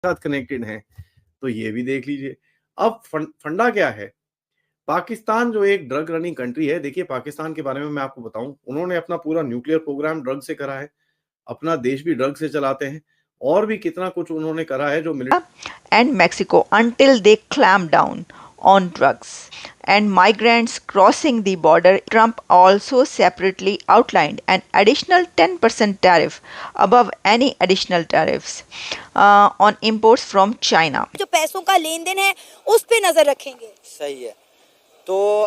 साथ कनेक्टेड हैं, तो ये भी देख लीजिए। अब फंडा क्या है? पाकिस्तान जो एक ड्रग रनिंग कंट्री है, देखिए पाकिस्तान के बारे में मैं आपको बताऊँ, उन्होंने अपना पूरा न्यूक्लियर प्रोग्राम ड्रग से करा है, अपना देश भी ड्रग से चलाते हैं और भी कितना कुछ उन्होंने करा है जो and Mexico until they clamp down on drugs and migrants crossing the border. Trump also separately outlined an additional 10% tariff above any additional tariffs on imports from China. जो पैसों का लेन देन है उस पे नजर रखेंगे। सही है। तो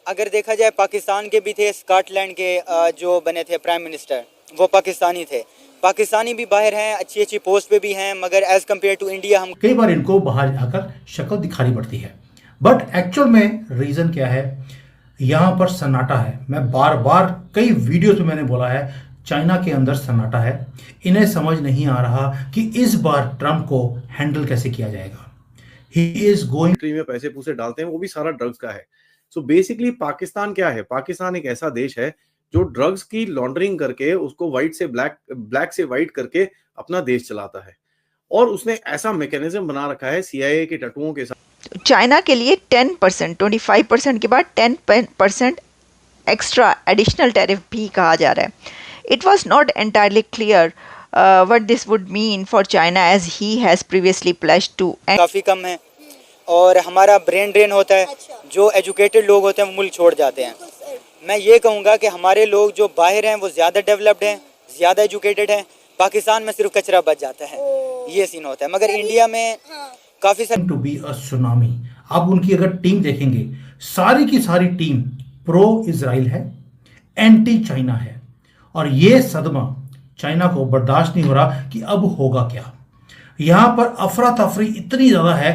अगर देखा जाए पाकिस्तान के भी थे, स्कॉटलैंड के जो बने थे प्राइम मिनिस्टर वो पाकिस्तानी थे, पाकिस्तानी भी बाहर हैं, अच्छी अच्छी पोस्ट पे भी हैं, मगर एज कम्पेयर टू इंडिया हम कई बार इनको बाहर आकर शक्ल दिखानी पड़ती है, बट एक्चुअल में रीजन क्या है? यहाँ पर सन्नाटा है। मैं बार बार कई वीडियोस में मैंने बोला है, चाइना के अंदर सन्नाटा है। इन्हें समझ नहीं आ रहा कि इस बार ट्रम्प को हैंडल कैसे किया जाएगा। ही इज गोइंग में पैसे पूसे डालते हैं, वो भी सारा ड्रग्स का है। सो बेसिकली पाकिस्तान क्या है? पाकिस्तान एक ऐसा देश है जो ड्रग्स की लॉन्ड्रिंग करके उसको व्हाइट से ब्लैक, ब्लैक से व्हाइट करके अपना देश चलाता है, और उसने ऐसा मैकेनिज्म बना रखा है सीआईए के टटुओं के साथ। चाइना के लिए 10%, 25% के बाद 10% एक्स्ट्रा एडिशनल टैरिफ भी कहा जा रहा है। It was not entirely clear what this would mean for China as he has previously pledged to. काफ़ी कम है और हमारा ब्रेन ड्रेन होता है। जो एजुकेटेड लोग होते हैं वो मुल्क छोड़ जाते हैं। मैं ये कहूँगा कि हमारे लोग जो बाहर हैं वो ज़्यादा डेवलप्ड हैं, ज़्यादा एजुकेटेड हैं, पाकिस्तान में सिर्फ कचरा बच जाता है, ये सीन होता है। मगर इंडिया में काफ़ी सारे टू बी अ सुनामी। आप उनकी अगर टीम देखेंगे, सारी की सारी टीम प्रो इजराइल है, एंटी चाइना है, और ये सदमा चाइना को बर्दाश्त नहीं हो रहा कि अब होगा क्या। यहां पर अफरा तफरी इतनी ज्यादा है।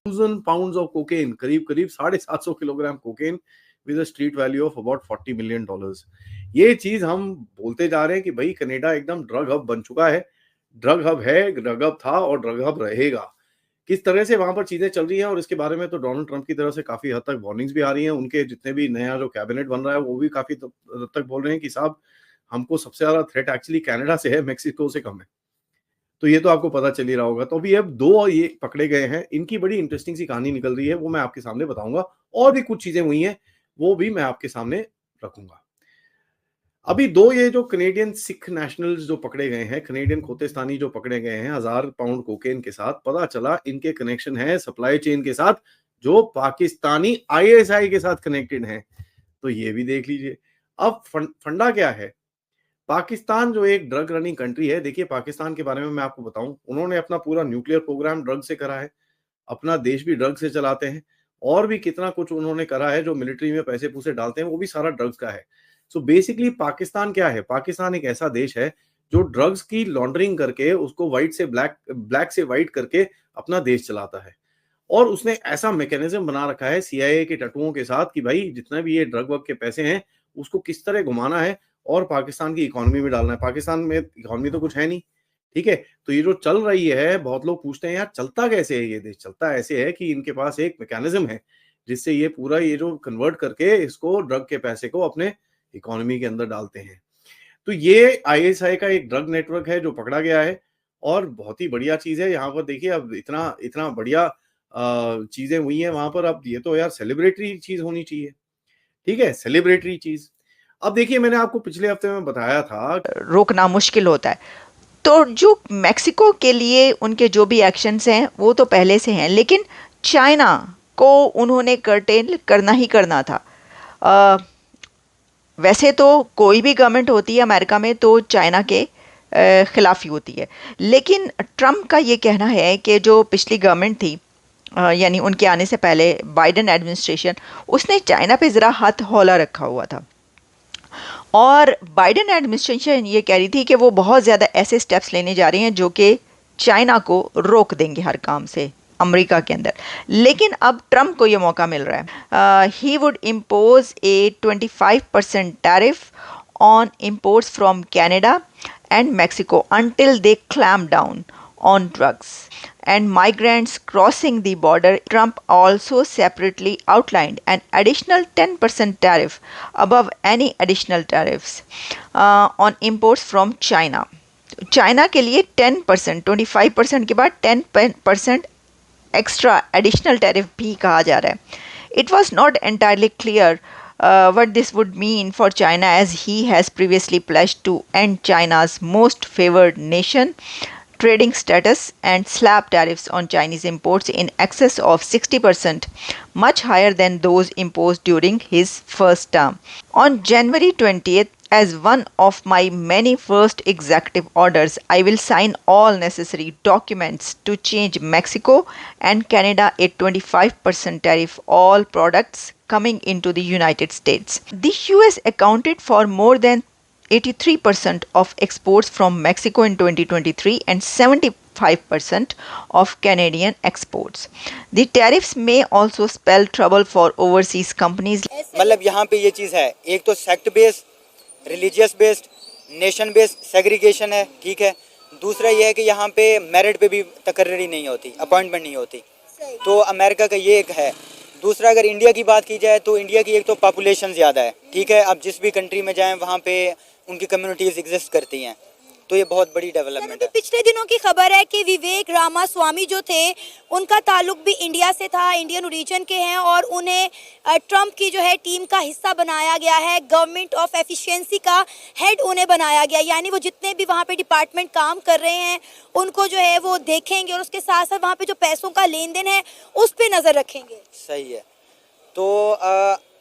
1000 पाउंड्स ऑफ कोकेन, करीब करीब 750 kilogram cocaine with a street value of about $40 million. ये चीज हम बोलते जा रहे हैं कि भाई कनाडा एकदम ड्रग हब बन चुका है, ड्रग हब है, ड्रग हब था और ड्रग हब रहेगा। किस तरह से वहां पर चीजें चल रही हैं, और इसके बारे में तो डोनाल्ड ट्रंप की तरफ से काफी हद तक वार्निंग्स भी आ रही हैं। उनके जितने भी नया जो कैबिनेट बन रहा है वो भी काफी हद तक बोल रहे हैं कि साहब हमको सबसे ज्यादा थ्रेट एक्चुअली कनाडा से है, मेक्सिको से कम है। तो ये तो आपको पता चल ही रहा होगा। तो अभी अब 2 ये पकड़े गए हैं, इनकी बड़ी इंटरेस्टिंग सी कहानी निकल रही है, वो मैं आपके सामने बताऊंगा। और भी कुछ चीजें हुई हैं वो भी मैं आपके सामने रखूंगा। अभी 2 ये जो कनेडियन सिख नेशनल्स जो पकड़े गए हैं, कनेडियन खोतेस्तानी जो पकड़े गए हैं 1000 पाउंड कोकेन के साथ, पता चला इनके कनेक्शन है सप्लाई चेन के साथ जो पाकिस्तानी आईएसआई के साथ कनेक्टेड हैं। तो ये भी देख लीजिए। अब फंडा क्या है? पाकिस्तान जो एक ड्रग रनिंग कंट्री है, देखिए पाकिस्तान के बारे में मैं आपको बताऊं, उन्होंने अपना पूरा न्यूक्लियर प्रोग्राम ड्रग से करा है, अपना देश भी ड्रग से चलाते हैं और भी कितना कुछ उन्होंने करा है जो मिलिट्री में पैसे पूसे डालते हैं, वो भी सारा ड्रग्स का है। सो बेसिकली पाकिस्तान क्या है? पाकिस्तान एक ऐसा देश है जो ड्रग्स की लॉन्ड्रिंग करके उसको व्हाइट से ब्लैक, ब्लैक से व्हाइट करके अपना देश चलाता है, और उसने ऐसा मैकेनिज्म बना रखा है सीआईए के टटुओं के साथ कि भाई जितना भी ये ड्रग वर्ग के पैसे हैं उसको किस तरह घुमाना है और पाकिस्तान की इकोनॉमी में डालना है। पाकिस्तान में इकोनॉमी तो कुछ है नहीं, ठीक है? तो ये जो चल रही है, बहुत लोग पूछते हैं यार चलता कैसे है ये देश? चलता ऐसे है कि इनके पास एक मैकेनिज्म है जिससे ये पूरा ये जो कन्वर्ट करके इसको ड्रग के पैसे को अपने इकोनॉमी के अंदर डालते हैं। तो ये आईएसआई का एक ड्रग नेटवर्क है जो पकड़ा गया है, और बहुत ही बढ़िया चीज है। यहाँ पर देखिए अब इतना इतना बढ़िया चीजें हुई हैं वहां पर। अब ये तो यार सेलिब्रेटरी चीज होनी चाहिए, ठीक है? सेलिब्रेटरी चीज। अब देखिए मैंने आपको पिछले हफ्ते में बताया था रोकना मुश्किल होता है। तो जो मैक्सिको के लिए उनके जो भी एक्शंस हैं वो तो पहले से हैं, लेकिन चाइना को उन्होंने कर्टेल करना ही करना था। वैसे तो कोई भी गवर्नमेंट होती है अमेरिका में तो चाइना के खिलाफ ही होती है, लेकिन ट्रम्प का ये कहना है कि जो पिछली गवर्नमेंट थी, यानी उनके आने से पहले बाइडेन एडमिनिस्ट्रेशन, उसने चाइना पे ज़रा हाथ हौला रखा हुआ था, और बाइडेन एडमिनिस्ट्रेशन ये कह रही थी कि वो बहुत ज़्यादा ऐसे स्टेप्स लेने जा रही हैं जो कि चाइना को रोक देंगे हर काम से अमेरिका के अंदर। लेकिन अब ट्रम्प को ये मौका मिल रहा है। He would impose A 25% tariff on imports from Canada and Mexico until they clamp down on drugs and migrants crossing the border. Trump also separately outlined an additional 10% tariff above any additional tariffs on imports from China. China के लिए 10%, 25% के बाद 10% extra additional tariff भी कहा जा रहा है. It was not entirely clear what this would mean for China, as he has previously pledged to end China's most favored nation trading status and slap tariffs on Chinese imports in excess of 60%, much higher than those imposed during his first term. On January 20th, as one of my many first executive orders, I will sign all necessary documents to change Mexico and Canada a 25% tariff all products coming into the United States. The US accounted for more than 83% of exports from Mexico in 2023 and 75% of Canadian exports. The tariffs may also spell trouble for overseas companies. मतलब यहाँ पे ये चीज़ है, एक तो sect based, religious based, nation based segregation है, ठीक है. दूसरा ये है कि यहाँ पे मेरिट पे भी तकर्री नहीं होती, अपॉइंटमेंट नहीं होती. तो अमेरिका का ये एक है. दूसरा अगर इंडिया की बात की जाए तो इंडिया की एक तो पॉपुलेशन ज़्यादा है, ठीक है. अब जिस भी कंट्री में जाएं वहाँ पे उनकी कम्युनिटीज़ एग्जिस्ट करती हैं, तो ये बहुत बड़ी डेवलपमेंट है. पिछले दिनों की खबर है कि विवेक रामास्वामी जो थे उनका ताल्लुक भी इंडिया से था, इंडियन ओरिजिन के हैं, और उन्हें ट्रंप की जो है टीम का हिस्सा बनाया गया है. गवर्नमेंट ऑफ एफिशिएंसी का हेड उन्हें बनाया गया, यानी वो जितने भी वहाँ पे डिपार्टमेंट काम कर रहे हैं उनको जो है वो देखेंगे और उसके साथ साथ वहाँ पे जो पैसों का लेन देन है उस पर नज़र रखेंगे. सही है. तो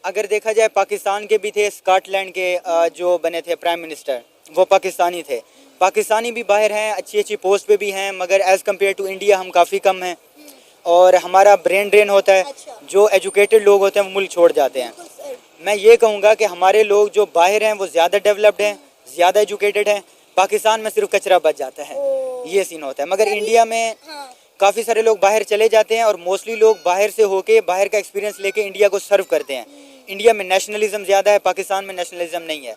अगर देखा जाए पाकिस्तान के भी थे, स्कॉटलैंड के जो बने थे प्राइम मिनिस्टर वो पाकिस्तानी थे. पाकिस्तानी भी बाहर हैं, अच्छी अच्छी पोस्ट पे भी हैं, मगर एज़ कम्पेयर टू इंडिया हम काफ़ी कम हैं. और हमारा ब्रेन ड्रेन होता है. जो एजुकेटेड लोग होते हैं वो मुल्क छोड़ जाते हैं. मैं ये कहूँगा कि हमारे लोग जो बाहर हैं वो ज़्यादा डेवलप्ड हैं, ज़्यादा एजुकेटेड हैं. पाकिस्तान में सिर्फ कचरा बच जाता है, ये सीन होता है. मगर इंडिया में काफ़ी सारे लोग बाहर चले जाते हैं और मोस्टली लोग बाहर से होके बाहर का एक्सपीरियंस लेके इंडिया को सर्व करते हैं. इंडिया में नेशनलिज्म ज़्यादा है, पाकिस्तान में नेशनलिज्म नहीं है.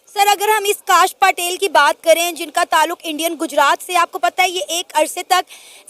सर, अगर हम इस काश पटेल की बात करें जिनका ताल्लुक इंडियन गुजरात से, आपको पता है ये एक अरसे तक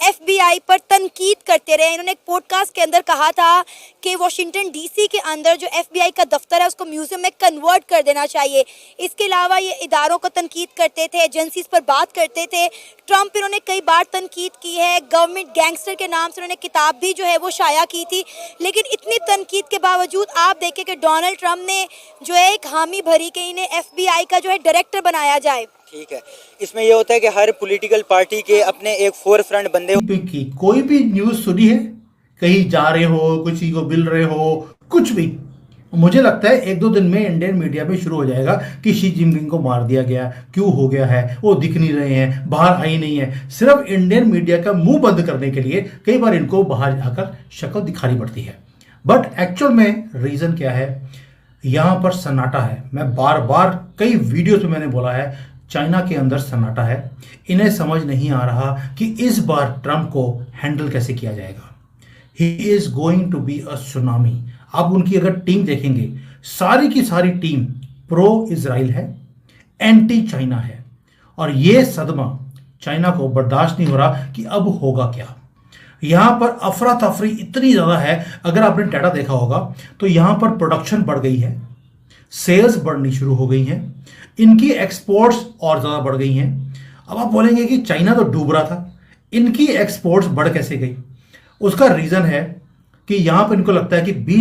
FBI पर तनकीद करते रहे. इन्होंने एक पॉडकास्ट के अंदर कहा था कि वॉशिंगटन DC के अंदर जो FBI का दफ्तर है उसको म्यूजियम में कन्वर्ट कर देना चाहिए. इसके अलावा ये इदारों को तनकीद करते थे, एजेंसीज पर बात करते थे. ट्रंप इन्होंने कई बार तनकीद की है. गवर्नमेंट गैंगस्टर के नाम से उन्होंने किताब भी जो है वो शाया की थी. लेकिन इतनी तनकीद के बावजूद आप देखें कि डोनाल्ड ट्रंप ने जो है एक हामी भरी के इन्हें FBI का जो है डायरेक्टर बनाया जाए. ठीक है. इसमें ये होता है कि हर पॉलिटिकल पार्टी के अपने एक फोर फ्रंट बंदे. की कोई भी न्यूज सुनी है, कहीं जा रहे हो, किसी को मिल रहे हो, कुछ भी, मुझे लगता है एक दो दिन में इंडियन मीडिया में शुरू हो जाएगा कि शी जिनपिंग को मार दिया गया, क्यों हो गया है, वो दिख नहीं रहे हैं, बाहर आई नहीं है. सिर्फ इंडियन मीडिया का मुंह बंद करने के लिए कई बार इनको बाहर आकर शक्ल दिखानी पड़ती है. बट एक्चुअल में रीजन क्या है, यहाँ पर सन्नाटा है. मैं बार बार कई वीडियोस में मैंने बोला है, चाइना के अंदर सन्नाटा है. इन्हें समझ नहीं आ रहा कि इस बार ट्रंप को हैंडल कैसे किया जाएगा. He is going to be a tsunami. आप उनकी अगर टीम देखेंगे, सारी की सारी टीम प्रो इजराइल है, एंटी चाइना है. और ये सदमा चाइना को बर्दाश्त नहीं हो रहा कि अब होगा क्या. यहाँ पर अफरा तफरी इतनी ज़्यादा है. अगर आपने डाटा देखा होगा तो यहाँ पर प्रोडक्शन बढ़ गई है, सेल्स बढ़नी शुरू हो गई हैं, इनकी एक्सपोर्ट्स और ज़्यादा बढ़ गई हैं. अब आप बोलेंगे कि चाइना तो डूब रहा था, इनकी एक्सपोर्ट्स बढ़ कैसे गई. उसका रीज़न है कि यहाँ पर इनको लगता है कि 20